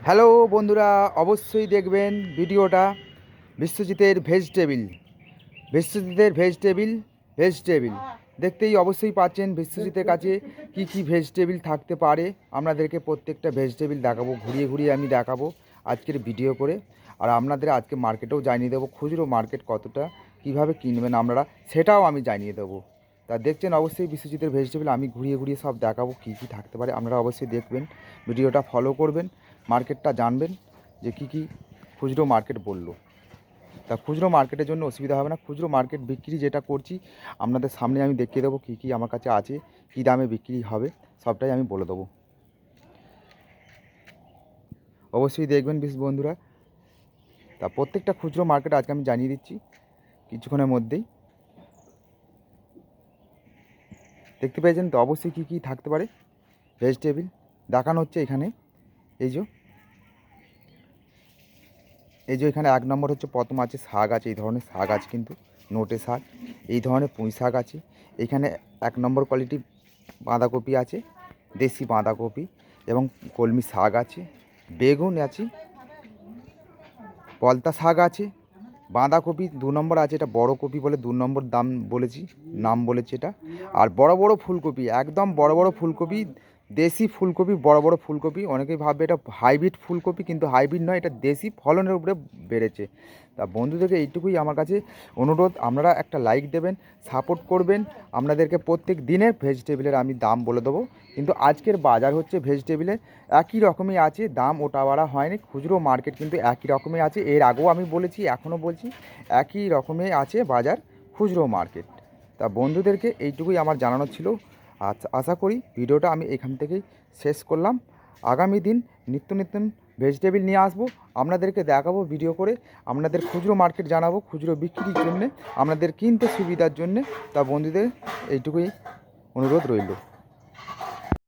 Hello বন্ধুরা, অবশ্যই দেখবেন ভিডিওটা। বিশ্বজিতের ভেজিটেবিল দেখতেই অবশ্যই পাচ্ছেন বিশ্বজিতের কাছে কি কি ভেজিটেবিল থাকতে পারে। আপনাদেরকে প্রত্যেকটা ভেজিটেবিল দেখাবো, ঘুরিয়ে ঘুরিয়ে আমি দেখাবো আজকের ভিডিও করে। আর আপনাদের আজকে মার্কেটেও জানিয়ে দেবো খুচরো মার্কেট কতটা, কিভাবে কিনবেন আপনারা সেটাও আমি জানিয়ে দেবো। তা দেখছেন অবশ্যই বিশ্বজিতের ভেজিটেবিল, আমি ঘুরিয়ে ঘুরিয়ে সব দেখাবো কী কী থাকতে পারে। আপনারা অবশ্যই দেখবেন, ভিডিওটা ফলো করবেন, মার্কেটটা জানবেন যে কী কী খুচরো মার্কেট বললো। তা খুচরো মার্কেটের জন্য অসুবিধা হবে না। খুচরো মার্কেট বিক্রি যেটা করছি আপনাদের সামনে আমি দেখিয়ে দেবো কী কী আমার কাছে আছে, কী দামে বিক্রি হবে, সবটাই আমি বলে দেবো। অবশ্যই দেখবেন বন্ধুরা। তা প্রত্যেকটা খুচরো মার্কেট আজকে আমি জানিয়ে দিচ্ছি কিছুক্ষণের মধ্যেই। দেখতে পেয়েছেন তো অবশ্যই কী কী থাকতে পারে ভেজিটেবিল দেখানো হচ্ছে এখানে। এই যে এখানে 1 নম্বর হচ্ছে প্রথম আছে শাক আছে, এই ধরনের শাক আছে কিন্তু নোটে শাক, এই ধরনের পুঁই শাক আছে। এখানে 1 নম্বর কোয়ালিটি বাঁধাকপি আছে, দেশি বাঁধাকপি এবং কলমি শাক আছে, বেগুন আছে, পলতা শাক আছে, বাঁধাকপি 2 নম্বর আছে, এটা বড় কপি বলে 2 নম্বর নাম বলেছি এটা। আর বড় বড় ফুলকপি, একদম বড় বড় ফুলকপি, দেশি ফুলকপি, বড় বড় ফুলকপি। অনেকেই ভাববে এটা হাইব্রিড ফুলকপি, কিন্তু হাইব্রিড নয়, এটা দেশি ফলনের উপরে বেড়েছে। তা বন্ধুদেরকে এইটুকুই আমার কাছে অনুরোধ, আপনারা একটা লাইক দেবেন, সাপোর্ট করবেন। আপনাদেরকে প্রত্যেক দিনের ভেজিটেবিলের আমি দাম বলে দেবো, কিন্তু আজকের বাজার হচ্ছে ভেজিটেবিলের একই রকমই আছে, দাম ওটা বাড়া হয়নি। খুচরো মার্কেট কিন্তু একই রকমই আছে, এর আগেও আমি বলেছি, এখনও বলছি, একই রকমই আছে বাজার খুচরো মার্কেট। তা বন্ধুদেরকে এইটুকুই আমার জানানো ছিল। আশা করি ভিডিওটা আমি এখান থেকেই শেষ করলাম। আগামী দিন নিত্য ভেজিটেবিল নিয়ে আসবো, আপনাদেরকে দেখাবো ভিডিও করে, আপনাদের খুচরো মার্কেট জানাবো খুচরো বিক্রির জন্যে, আপনাদের কিনতে সুবিধার জন্যে। তা বন্ধুদের এইটুকুই অনুরোধ রইল।